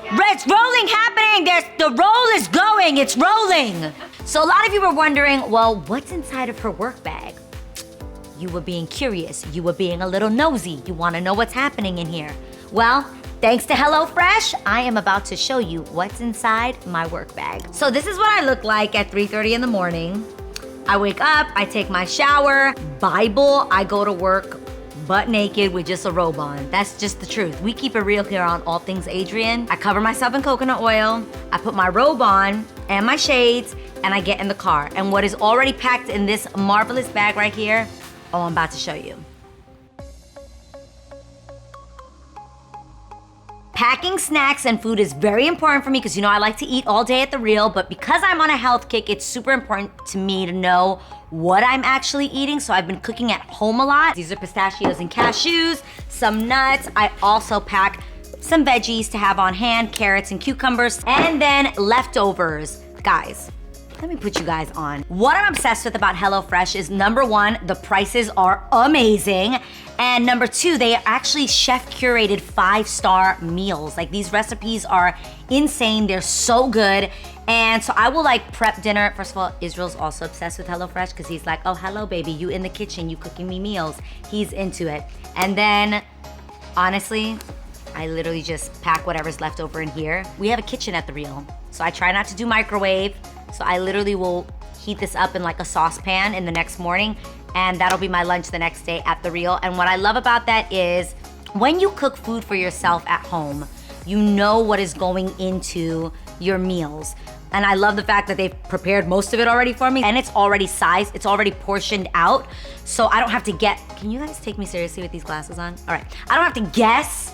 It's rolling happening. The roll is going. It's rolling. So a lot of you were wondering, well, what's inside of her work bag? You were being curious. You were being a little nosy. You want to know what's happening in here. Well, thanks to HelloFresh, I am about to show you what's inside my work bag. So this is what I look like at 3:30 in the morning. I wake up, I take my shower, Bible, I go to work butt naked with just a robe on. That's just the truth. We keep it real here on All Things Adrienne. I cover myself in coconut oil, I put my robe on and my shades, and I get in the car. And what is already packed in this marvelous bag right here, oh, I'm about to show you. Packing snacks and food is very important for me because you know I like to eat all day at the Real, but because I'm on a health kick, it's super important to me to know what I'm actually eating, so I've been cooking at home a lot. These are pistachios and cashews, some nuts. I also pack some veggies to have on hand, carrots and cucumbers, and then leftovers. Guys, let me put you guys on. What I'm obsessed with about HelloFresh is number one, the prices are amazing. And number two, they are actually chef curated 5-star meals. Like these recipes are insane, they're so good. And so I will like prep dinner. First of all, Israel's also obsessed with HelloFresh because he's like, oh, hello baby, you in the kitchen, you cooking me meals. He's into it. And then, honestly, I literally just pack whatever's left over in here. We have a kitchen at the Real, so I try not to do microwave. So I literally will heat this up in like a saucepan in the next morning, and that'll be my lunch the next day at the Real. And what I love about that is when you cook food for yourself at home, you know what is going into your meals. And I love the fact that they've prepared most of it already for me, and it's already sized, it's already portioned out, so I don't have to can you guys take me seriously with these glasses on? All right, I don't have to guess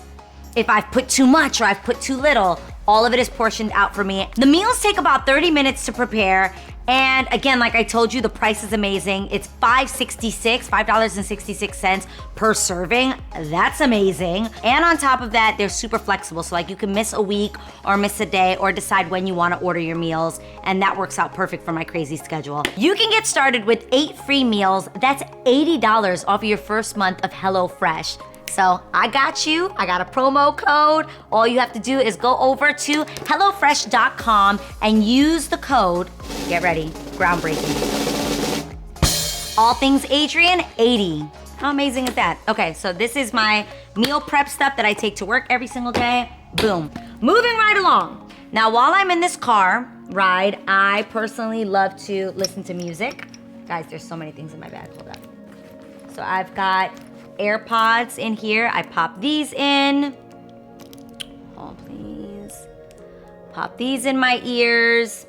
if I've put too much or I've put too little. All of it is portioned out for me. The meals take about 30 minutes to prepare. And again, like I told you, the price is amazing. It's $5.66 per serving. That's amazing. And on top of that, they're super flexible. So like you can miss a week or miss a day or decide when you want to order your meals. And that works out perfect for my crazy schedule. You can get started with 8 free meals. That's $80 off of your first month of HelloFresh. So I got you, I got a promo code. All you have to do is go over to HelloFresh.com and use the code, get ready, groundbreaking. All Things Adrienne 80. How amazing is that? Okay, so this is my meal prep stuff that I take to work every single day. Boom. Moving right along. Now while I'm in this car ride, I personally love to listen to music. Guys, there's so many things in my bag, hold up. So I've got AirPods in here. I pop these in. Oh, please. Pop these in my ears.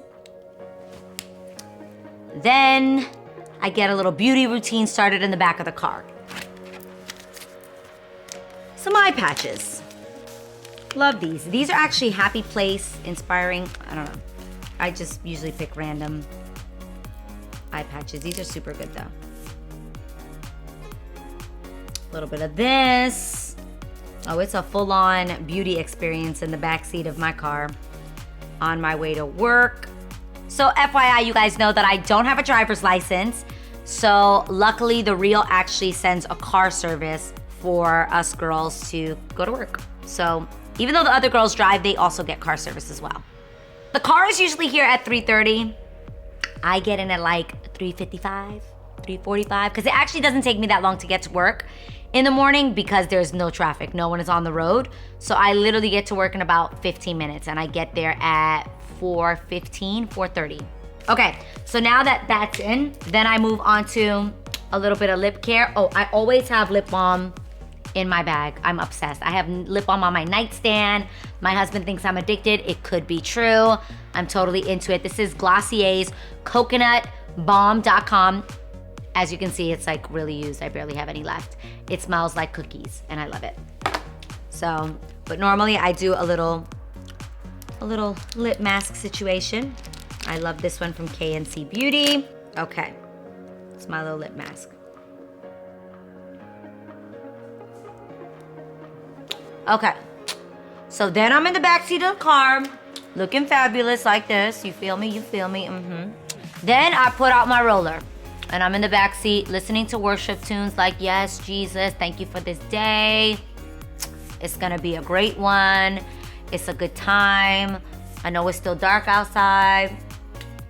Then I get a little beauty routine started in the back of the car. Some eye patches. Love these. These are actually Happy Place inspiring. I don't know. I just usually pick random eye patches. These are super good though. A little bit of this. Oh, it's a full-on beauty experience in the backseat of my car on my way to work. So FYI, you guys know that I don't have a driver's license. So luckily, the Real actually sends a car service for us girls to go to work. So even though the other girls drive, they also get car service as well. The car is usually here at 3:30. I get in at like 3:55, 3:45, because it actually doesn't take me that long to get to work in the morning because there's no traffic, no one is on the road. So I literally get to work in about 15 minutes and I get there at 4:15, 4:30. Okay, so now that that's in, then I move on to a little bit of lip care. Oh, I always have lip balm in my bag. I'm obsessed. I have lip balm on my nightstand. My husband thinks I'm addicted. It could be true. I'm totally into it. This is Glossier's coconutbalm.com. As you can see, it's like really used. I barely have any left. It smells like cookies and I love it. So, but normally I do a little lip mask situation. I love this one from KNC Beauty. Okay, it's my little lip mask. Okay, so then I'm in the backseat of the car, looking fabulous like this. You feel me? You feel me? Then I put out my roller. And I'm in the back seat listening to worship tunes like, yes, Jesus, thank you for this day. It's gonna be a great one. It's a good time. I know it's still dark outside.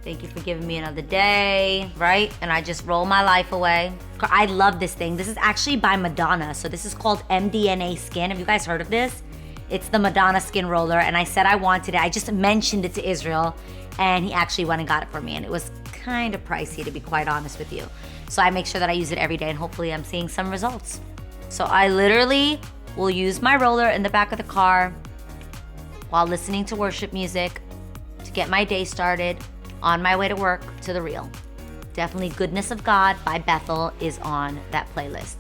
Thank you for giving me another day, right? And I just roll my life away. I love this thing. This is actually by Madonna. So this is called MDNA Skin. Have you guys heard of this? It's the Madonna Skin Roller, and I said I wanted it. I just mentioned it to Israel, and he actually went and got it for me, and it was kind of pricey, to be quite honest with you. So I make sure that I use it every day, and hopefully I'm seeing some results. So I literally will use my roller in the back of the car while listening to worship music to get my day started on my way to work to the reel. Definitely Goodness of God by Bethel is on that playlist,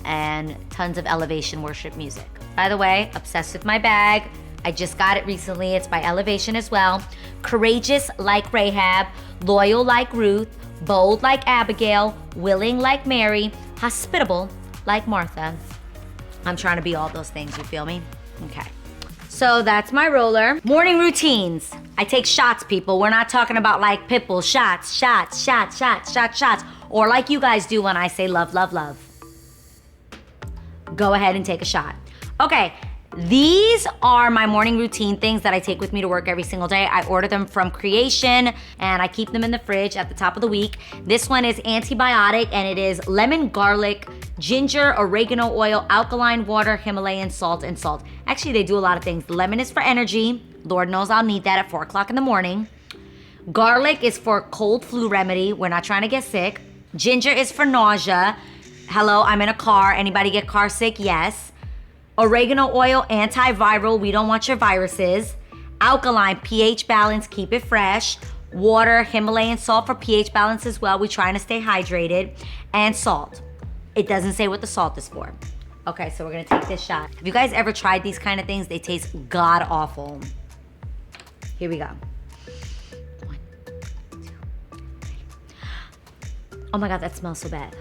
and tons of elevation worship music. By the way, obsessed with my bag. I just got it recently. It's by Elevation as well. Courageous like Rahab, loyal like Ruth, bold like Abigail, willing like Mary, hospitable like Martha. I'm trying to be all those things, you feel me? Okay. So that's my roller. Morning routines. I take shots, people. We're not talking about like Pitbull shots, shots, shots, shots, shots, shots, or like you guys do when I say love, love, love. Go ahead and take a shot. Okay, these are my morning routine things that I take with me to work every single day. I order them from Creation, and I keep them in the fridge at the top of the week. This one is antibiotic, and it is lemon, garlic, ginger, oregano oil, alkaline water, Himalayan salt, and salt. Actually, they do a lot of things. Lemon is for energy. Lord knows I'll need that at 4 o'clock in the morning. Garlic is for cold flu remedy. We're not trying to get sick. Ginger is for nausea. Hello, I'm in a car. Anybody get car sick? Yes. Oregano oil, antiviral. We don't want your viruses. Alkaline, pH balance, keep it fresh. Water, Himalayan salt for pH balance as well. We're trying to stay hydrated. And salt. It doesn't say what the salt is for. Okay, so we're gonna take this shot. Have you guys ever tried these kind of things? They taste god awful. Here we go. 1, 2, 3. Oh my God, that smells so bad.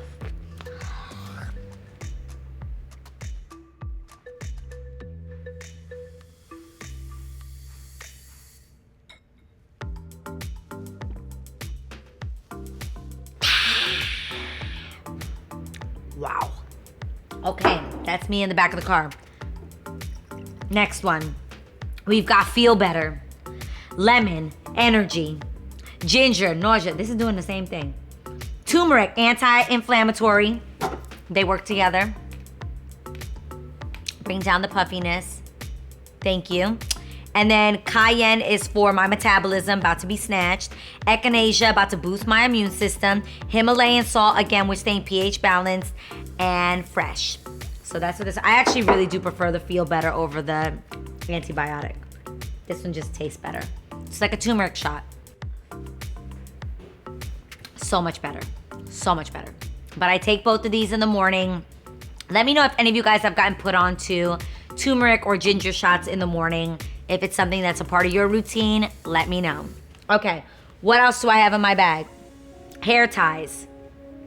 Wow. Okay, that's me in the back of the car. Next one. We've got Feel Better. Lemon, energy. Ginger, nausea. This is doing the same thing. Turmeric, anti-inflammatory. They work together. Bring down the puffiness. Thank you. And then cayenne is for my metabolism, about to be snatched. Echinacea, about to boost my immune system. Himalayan salt, again, we're staying pH balanced and fresh. So that's what this, I actually really do prefer the Feel Better over the antibiotic. This one just tastes better. It's like a turmeric shot. So much better, so much better. But I take both of these in the morning. Let me know if any of you guys have gotten put onto turmeric or ginger shots in the morning. If it's something that's a part of your routine, let me know. Okay, what else do I have in my bag? Hair ties.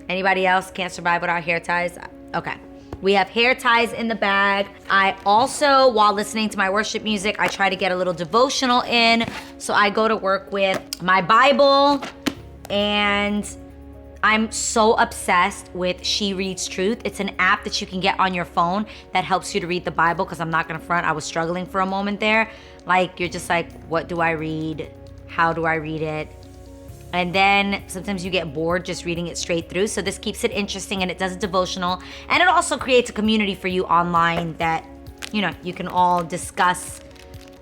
Anybody else can't survive without hair ties? Okay, we have hair ties in the bag. I also, while listening to my worship music, I try to get a little devotional in. So I go to work with my Bible, and I'm so obsessed with She Reads Truth. It's an app that you can get on your phone that helps you to read the Bible, because I'm not gonna front, I was struggling for a moment there. Like, you're just like, what do I read? How do I read it? And then sometimes you get bored just reading it straight through. So this keeps it interesting, and it does a devotional. And it also creates a community for you online that, you know, you can all discuss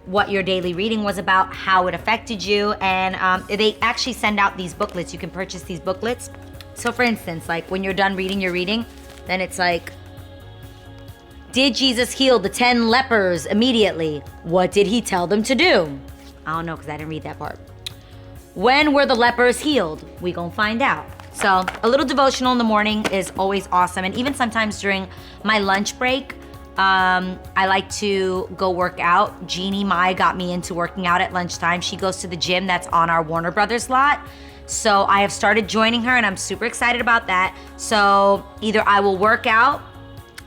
what your daily reading was about, how it affected you. And they actually send out these booklets. You can purchase these booklets. So for instance, like when you're done reading your reading, then it's like, did Jesus heal the 10 lepers immediately? What did he tell them to do? I don't know, because I didn't read that part. When were the lepers healed? We gonna find out. So a little devotional in the morning is always awesome. And even sometimes during my lunch break, I like to go work out. Jeannie Mai got me into working out at lunchtime. She goes to the gym that's on our Warner Brothers lot. So I have started joining her, and I'm super excited about that. So either I will work out,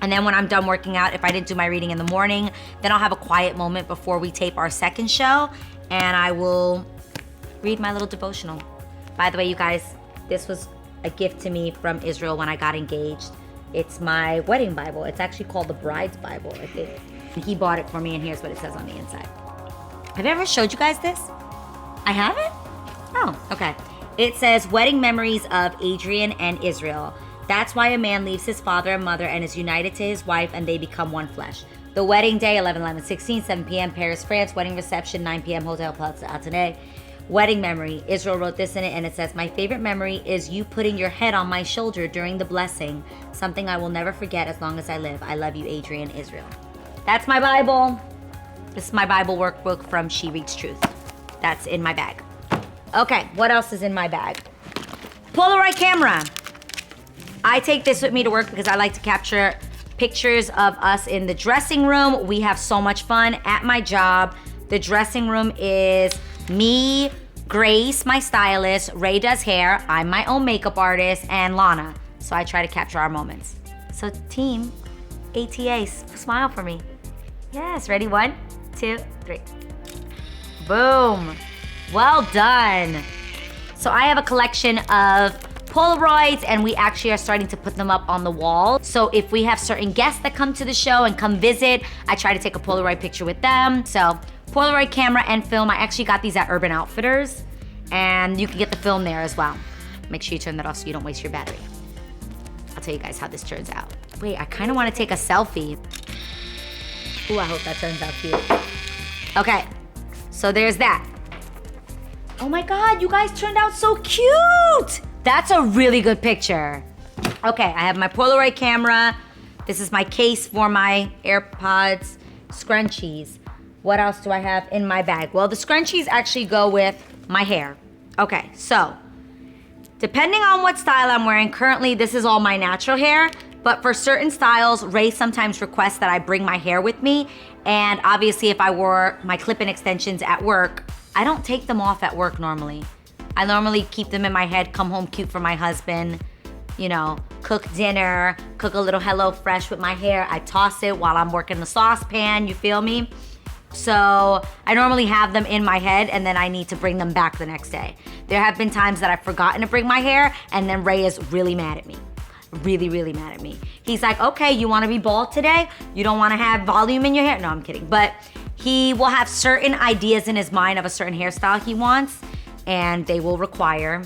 and then when I'm done working out, if I didn't do my reading in the morning, then I'll have a quiet moment before we tape our second show, and I will read my little devotional. By the way, you guys, this was a gift to me from Israel when I got engaged. It's my wedding Bible. It's actually called the Bride's Bible, I think. He bought it for me, and here's what it says on the inside. Have I ever showed you guys this? I haven't? Oh, okay. It says, wedding memories of Adrienne and Israel. That's why a man leaves his father and mother and is united to his wife and they become one flesh. The wedding day, 11/11/16, 7 p.m., Paris, France. Wedding reception, 9 p.m., Hotel Plaza Athénée. Wedding memory. Israel wrote this in it, and it says, my favorite memory is you putting your head on my shoulder during the blessing. Something I will never forget as long as I live. I love you, Adrienne, Israel. That's my Bible. This is my Bible workbook from She Reads Truth. That's in my bag. Okay, what else is in my bag? Polaroid camera. I take this with me to work because I like to capture pictures of us in the dressing room. We have so much fun at my job. The dressing room is me, Grace, my stylist, Ray does hair, I'm my own makeup artist, and Lana. So I try to capture our moments. So team, ATA, smile for me. Yes, ready? 1, 2, 3. Boom. Well done. So I have a collection of Polaroids, and we actually are starting to put them up on the wall. So if we have certain guests that come to the show and come visit, I try to take a Polaroid picture with them. So Polaroid camera and film. I actually got these at Urban Outfitters, and you can get the film there as well. Make sure you turn that off so you don't waste your battery. I'll tell you guys how this turns out. Wait, I kind of want to take a selfie. Ooh, I hope that turns out cute. Okay, so there's that. Oh my God, you guys turned out so cute. That's a really good picture. Okay, I have my Polaroid camera. This is my case for my AirPods scrunchies. What else do I have in my bag? Well, the scrunchies actually go with my hair. Okay, so depending on what style I'm wearing, currently this is all my natural hair, but for certain styles, Ray sometimes requests that I bring my hair with me. And obviously if I wore my clip-in extensions at work, I don't take them off at work normally. I normally keep them in my head, come home cute for my husband, you know, cook dinner, cook a little Hello Fresh with my hair. I toss it while I'm working the saucepan, you feel me? So I normally have them in my head and then I need to bring them back the next day. There have been times that I've forgotten to bring my hair and then Ray is really mad at me. Really, really mad at me. He's like, okay, you wanna be bald today? You don't wanna have volume in your hair? No, I'm kidding. But he will have certain ideas in his mind of a certain hairstyle he wants, and they will require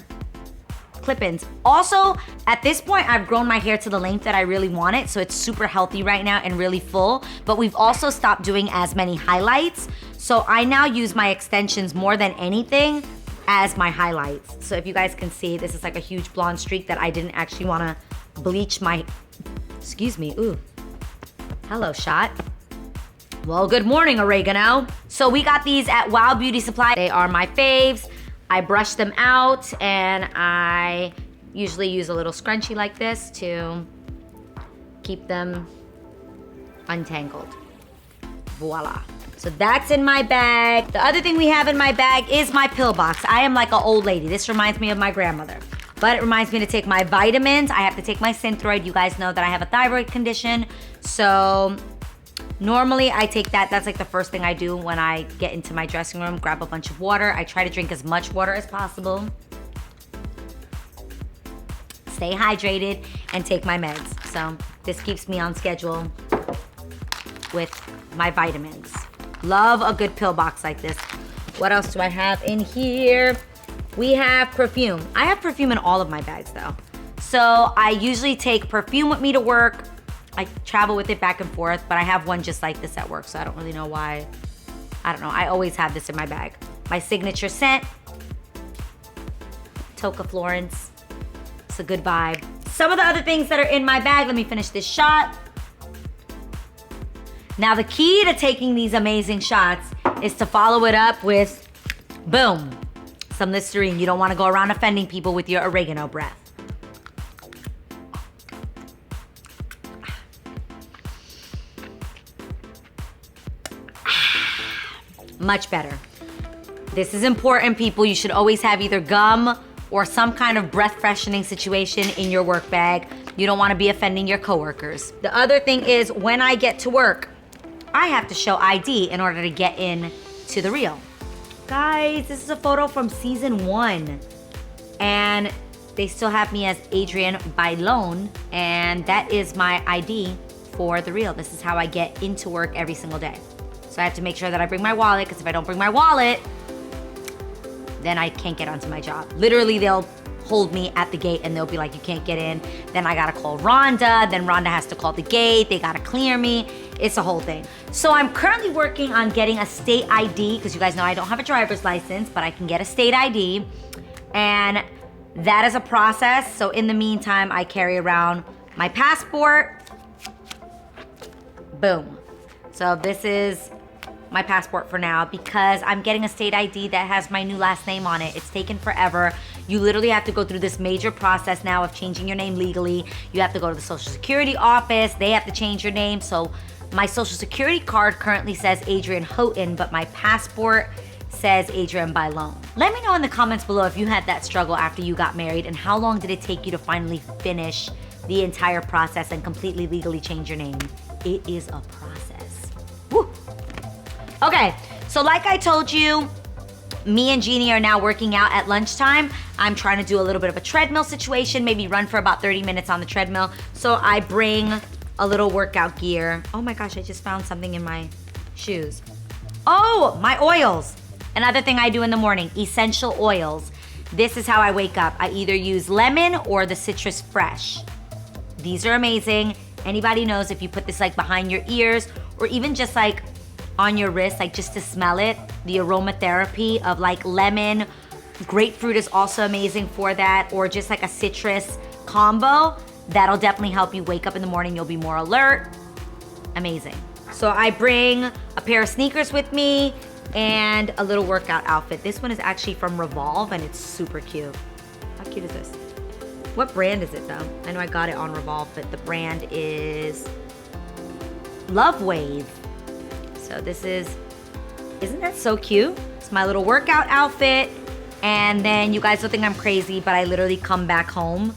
clip-ins. Also, at this point, I've grown my hair to the length that I really want it, so it's super healthy right now and really full, but we've also stopped doing as many highlights, so I now use my extensions more than anything as my highlights. So if you guys can see, this is like a huge blonde streak that I didn't actually wanna bleach my, excuse me, ooh. Hello, shot. Well, good morning, oregano. So we got these at Wow Beauty Supply. They are my faves. I brush them out and I usually use a little scrunchie like this to keep them untangled. Voila. So that's in my bag. The other thing we have in my bag is my pill box. I am like an old lady. This reminds me of my grandmother. But it reminds me to take my vitamins. I have to take my Synthroid. You guys know that I have a thyroid condition. So normally I take that. That's like the first thing I do when I get into my dressing room, grab a bunch of water. I try to drink as much water as possible. Stay hydrated and take my meds. So this keeps me on schedule with my vitamins. Love a good pill box like this. What else do I have in here? We have perfume. I have perfume in all of my bags though. So I usually take perfume with me to work. I travel with it back and forth, but I have one just like this at work, so I don't really know why. I don't know, I always have this in my bag. My signature scent, Toca Florence. It's a good vibe. Some of the other things that are in my bag, let me finish this shot. Now the key to taking these amazing shots is to follow it up with, boom, some Listerine. You don't wanna go around offending people with your oregano breath. Much better. This is important, people. You should always have either gum or some kind of breath freshening situation in your work bag. You don't wanna be offending your coworkers. The other thing is when I get to work, I have to show ID in order to get in to the reel. Guys, this is a photo from season 1. And they still have me as Adrienne Bailon, and that is my ID for the reel. This is how I get into work every single day. So I have to make sure that I bring my wallet, because if I don't bring my wallet, then I can't get onto my job. Literally, they'll hold me at the gate and they'll be like, you can't get in. Then I gotta call Rhonda, then Rhonda has to call the gate, they gotta clear me. It's a whole thing. So I'm currently working on getting a state ID, because you guys know I don't have a driver's license, but I can get a state ID. And that is a process. So in the meantime, I carry around my passport. Boom. So this is my passport for now, because I'm getting a state ID that has my new last name on it. It's taken forever. You literally have to go through this major process now of changing your name legally. You have to go to the Social Security office. They have to change your name. So my Social Security card currently says Adrienne Houghton, but my passport says Adrienne Bailon. Let me know in the comments below if you had that struggle after you got married, and how long did it take you to finally finish the entire process and completely legally change your name. It is a process. Woo. Okay, so like I told you, me and Jeannie are now working out at lunchtime. I'm trying to do a little bit of a treadmill situation, maybe run for about 30 minutes on the treadmill. So I bring a little workout gear. Oh my gosh, I just found something in my shoes. Oh, my oils. Another thing I do in the morning, essential oils. This is how I wake up. I either use lemon or the citrus fresh. These are amazing. Anybody knows if you put this like behind your ears, or even just like on your wrist, like just to smell it, the aromatherapy of like lemon, grapefruit is also amazing for that, or just like a citrus combo, that'll definitely help you wake up in the morning. You'll be more alert. Amazing. So I bring a pair of sneakers with me and a little workout outfit. This one is actually from Revolve and it's super cute. How cute is this? What brand is it though? I know I got it on Revolve, but the brand is Love Wave. So this is, isn't that so cute? It's my little workout outfit. And then you guys will think I'm crazy, but I literally come back home.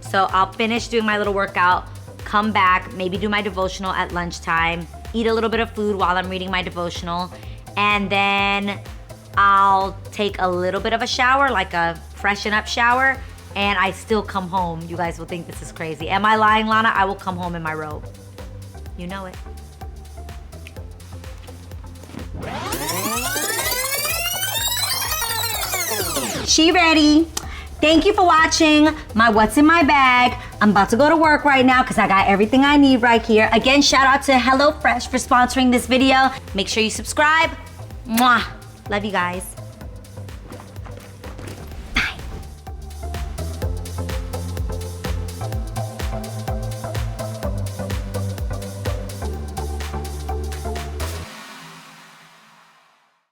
So I'll finish doing my little workout, come back, maybe do my devotional at lunchtime, eat a little bit of food while I'm reading my devotional, and then I'll take a little bit of a shower, like a freshen up shower, and I still come home. You guys will think this is crazy. Am I lying, Lana? I will come home in my robe. You know it. She ready. Thank you for watching my What's in My Bag. I'm about to go to work right now because I got everything I need right here. Again, shout out to HelloFresh for sponsoring this video. Make sure you subscribe. Mwah. Love you guys.